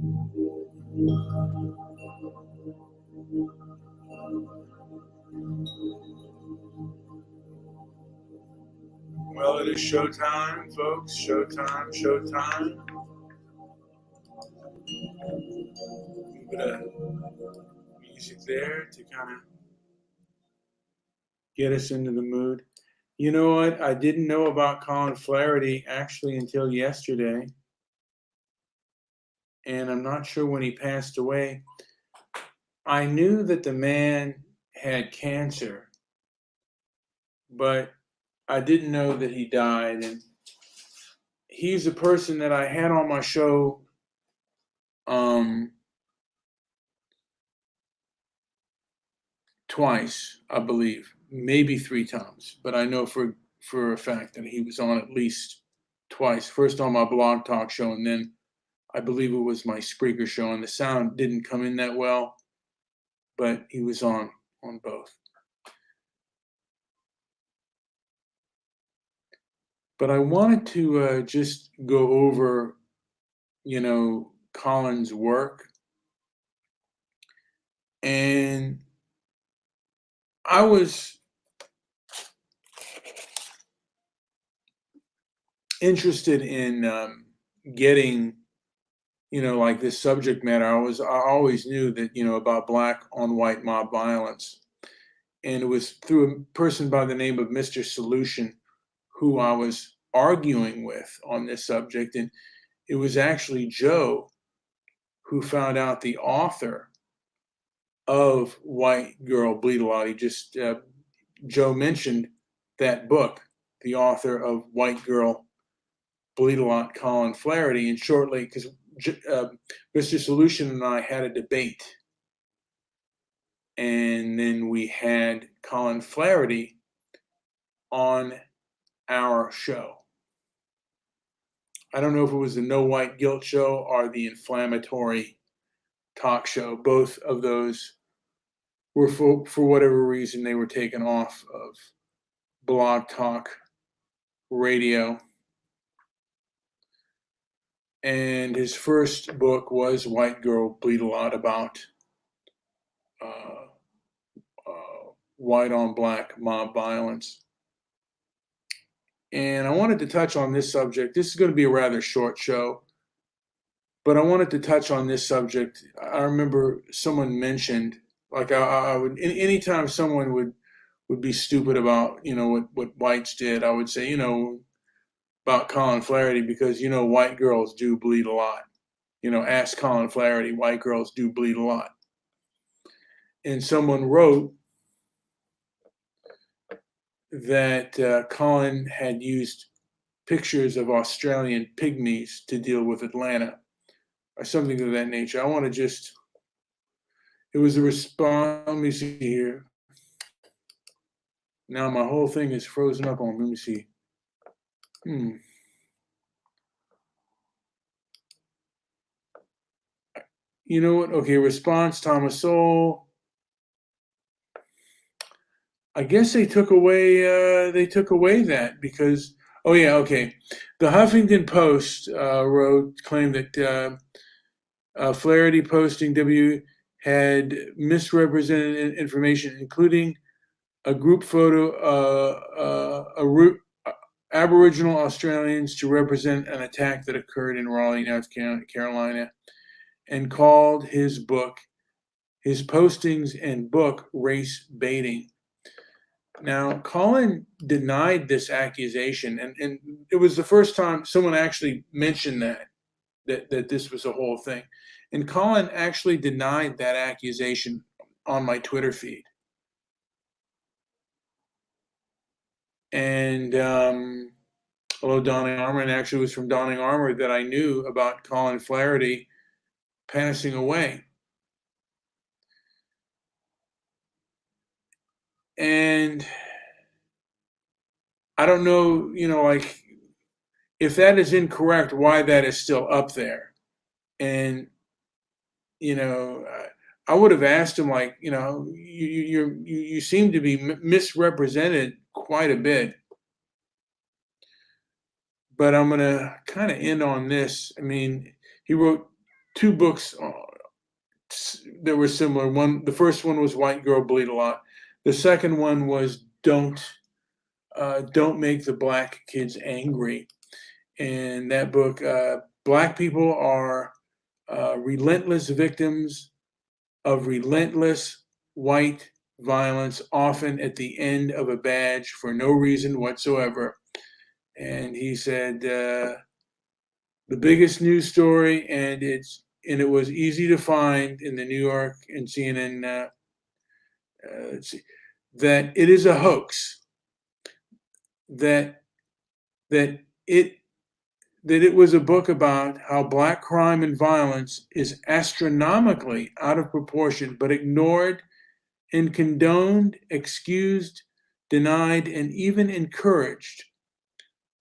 Well, it is showtime, folks. Showtime, showtime. A bit of music there to kind of get us into the mood. You know what? I didn't know about Colin Flaherty actually until yesterday. And I'm not sure when he passed away. I knew that the man had cancer, but I didn't know that he died. And he's a person that I had on my show twice, I believe, maybe 3 times, but I know for a fact that he was on at least twice. First on my blog talk show, and then I believe it was my Spreaker show, and the sound didn't come in that well, but he was on both. But I wanted to just go over, Colin's work. And I was interested in getting, like this subject matter. I always knew that, about black on white mob violence. And it was through a person by the name of Mr. Solution who I was arguing with on this subject. And it was actually Joe who found out the author of White Girl Bleed a Lot. He just, Joe mentioned that book, the author of White Girl Bleed a Lot, Colin Flaherty. And shortly, because Mr. Solution and I had a debate, and then we had Colin Flaherty on our show. I don't know if it was the No White Guilt show or the inflammatory talk show. Both of those were, for whatever reason, they were taken off of Blog Talk Radio. And his first book was White Girl Bleed a Lot, about white on black mob violence. And I wanted to touch on this subject. This is going to be a rather short show, but I wanted to touch on this subject. I remember someone mentioned, like I would, anytime someone would be stupid about, what whites did, I would say, about Colin Flaherty, because, white girls do bleed a lot. Ask Colin Flaherty, white girls do bleed a lot. And someone wrote that Colin had used pictures of Australian pygmies to deal with Atlanta, or something of that nature. I want to just, it was a response. Let me see here. Now my whole thing is frozen up on, let me see. You know what? Okay, response, Thomas Sowell. I guess they took away that because, oh yeah, okay. The Huffington Post claimed that Flaherty posting W had misrepresented information, including a group photo, Aboriginal Australians to represent an attack that occurred in Raleigh, North Carolina, and called his postings and book race baiting. Now, Colin denied this accusation, and it was the first time someone actually mentioned that this was a whole thing. And Colin actually denied that accusation on my Twitter feed. And hello, Donning Armour. And actually, it was from Donning Armour that I knew about Colin Flaherty passing away. And I don't know, like, if that is incorrect, why that is still up there. And, I would have asked him, like, you seem to be misrepresented quite a bit. But I'm going to kind of end on this. I mean, he wrote, two books that were similar. The first one was White Girl Bleed a Lot. The second one was Don't Make the Black Kids Angry. And that book, Black people are relentless victims of relentless white violence, often at the end of a badge for no reason whatsoever. And he said the biggest news story, and it was easy to find in the New York and CNN, that it is a hoax, that it was a book about how Black crime and violence is astronomically out of proportion, but ignored and condoned, excused, denied, and even encouraged.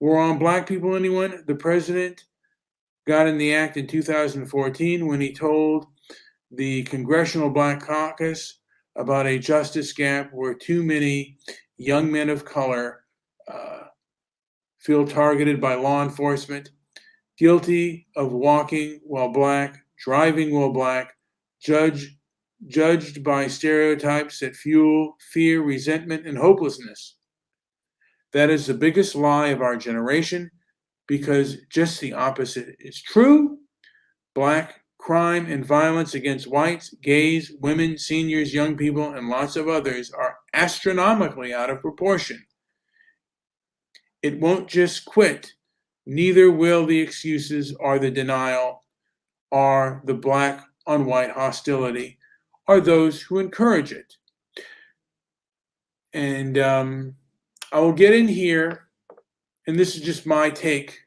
War on Black people, anyone? The president got in the act in 2014 when he told the Congressional Black Caucus about a justice gap where too many young men of color feel targeted by law enforcement, guilty of walking while Black, driving while Black, judged by stereotypes that fuel fear, resentment, and hopelessness. That is the biggest lie of our generation, because just the opposite is true. Black crime and violence against whites, gays, women, seniors, young people, and lots of others are astronomically out of proportion. It won't just quit. Neither will the excuses or the denial or the Black on white hostility or those who encourage it. And I will get in here, and this is just my take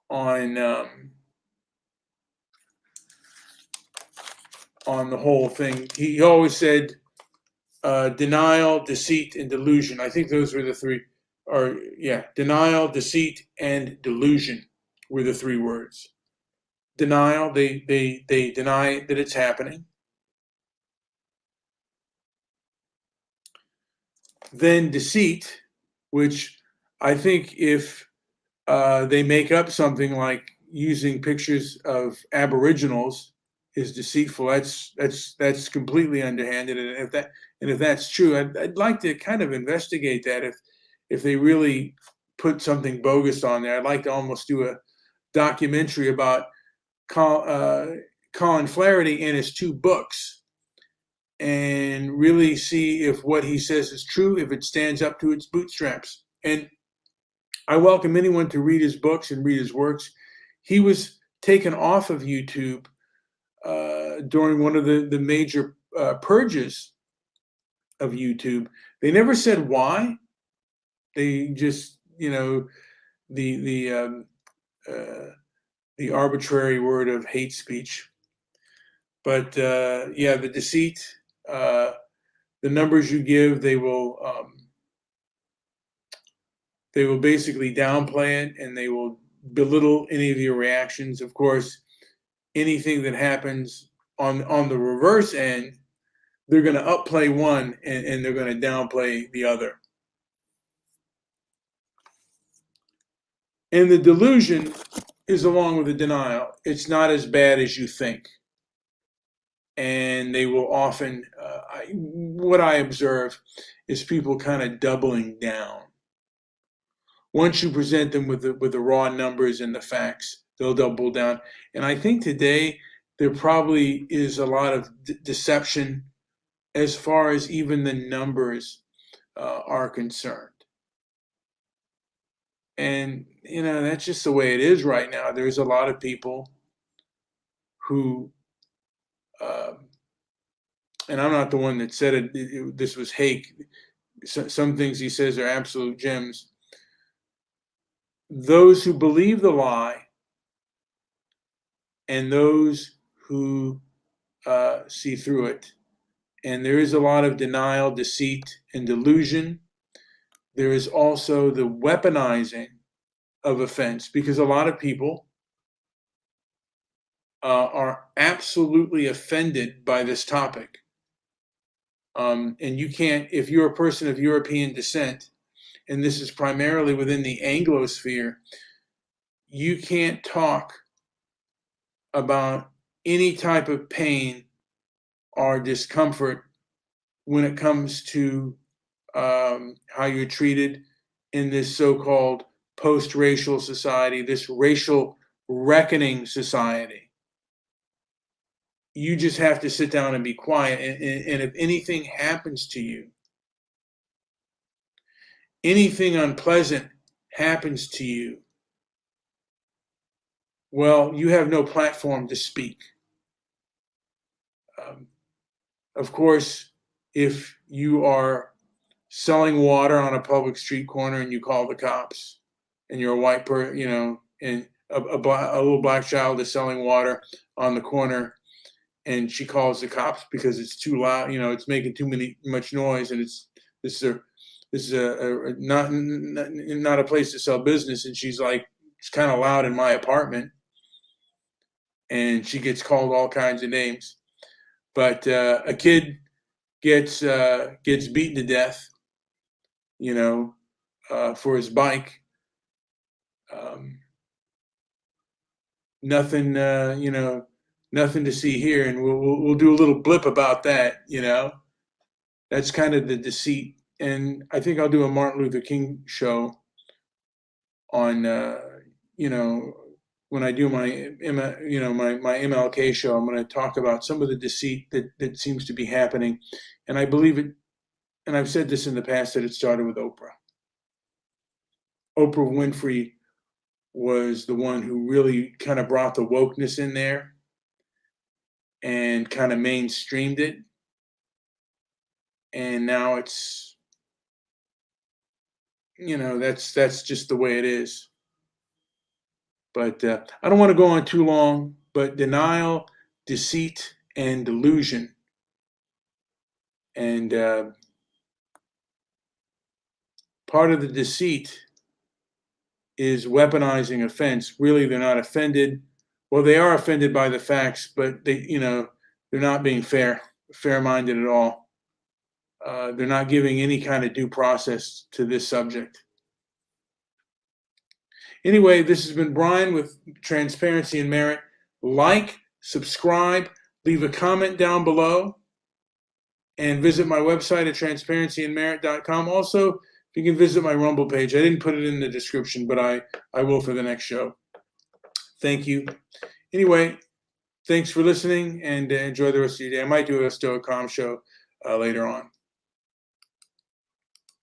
on the whole thing. He always said denial, deceit, and delusion. I think those were the three, denial, deceit, and delusion were the three words. Denial, they deny that it's happening. Then deceit, which I think if they make up something like using pictures of Aboriginals is deceitful, that's completely underhanded. And if that's true, I'd like to kind of investigate that. If they really put something bogus on there, I'd like to almost do a documentary about Colin Flaherty and his two books, and really see if what he says is true, if it stands up to its bootstraps. And I welcome anyone to read his books and read his works. He was taken off of YouTube during one of the major purges of YouTube. They never said why. They just, the arbitrary word of hate speech. But the deceit, the numbers you give, they will basically downplay it, and they will belittle any of your reactions. Of course, anything that happens on the reverse end, they're going to upplay one and they're going to downplay the other. And the delusion is along with the denial. It's not as bad as you think. And they will often, what I observe is people kind of doubling down. Once you present them with the raw numbers and the facts, they'll double down. And I think today there probably is a lot of deception as far as even the numbers are concerned. And, that's just the way it is right now. There's a lot of people who, and I'm not the one that said it, this was Hake. Some things he says are absolute gems. Those who believe the lie and those who see through it. And there is a lot of denial, deceit, and delusion. There is also the weaponizing of offense, because a lot of people are absolutely offended by this topic. And you can't, if you're a person of European descent, and this is primarily within the Anglosphere, you can't talk about any type of pain or discomfort when it comes to how you're treated in this so-called post-racial society, this racial reckoning society. You just have to sit down and be quiet. And if anything happens to you, anything unpleasant happens to you, well, you have no platform to speak. Of course, if you are selling water on a public street corner and you call the cops, and you're a white person, and a little black child is selling water on the corner, and she calls the cops because it's too loud, it's making much noise, and this is not a place to sell business, and she's like, it's kind of loud in my apartment, and she gets called all kinds of names. But a kid gets beaten to death, for his bike. Nothing, nothing to see here, and we'll do a little blip about that. That's kind of the deceit. And I think I'll do a Martin Luther King show on, when I do my my MLK show. I'm going to talk about some of the deceit that seems to be happening, and I believe it. And I've said this in the past, that it started with Oprah. Oprah Winfrey was the one who really kind of brought the wokeness in there and kind of mainstreamed it. And now it's, that's just the way it is. But I don't want to go on too long, but denial, deceit, and delusion. And part of the deceit is weaponizing offense. Really, they're not offended. Well, they are offended by the facts, but they're not being fair-minded at all. They're not giving any kind of due process to this subject. Anyway, this has been Brian with Transparency and Merit. Like, subscribe, leave a comment down below, and visit my website at transparencyandmerit.com. Also, you can visit my Rumble page. I didn't put it in the description, but I will for the next show. Thank you. Anyway, thanks for listening, and enjoy the rest of your day. I might do a Stoic Calm show later on.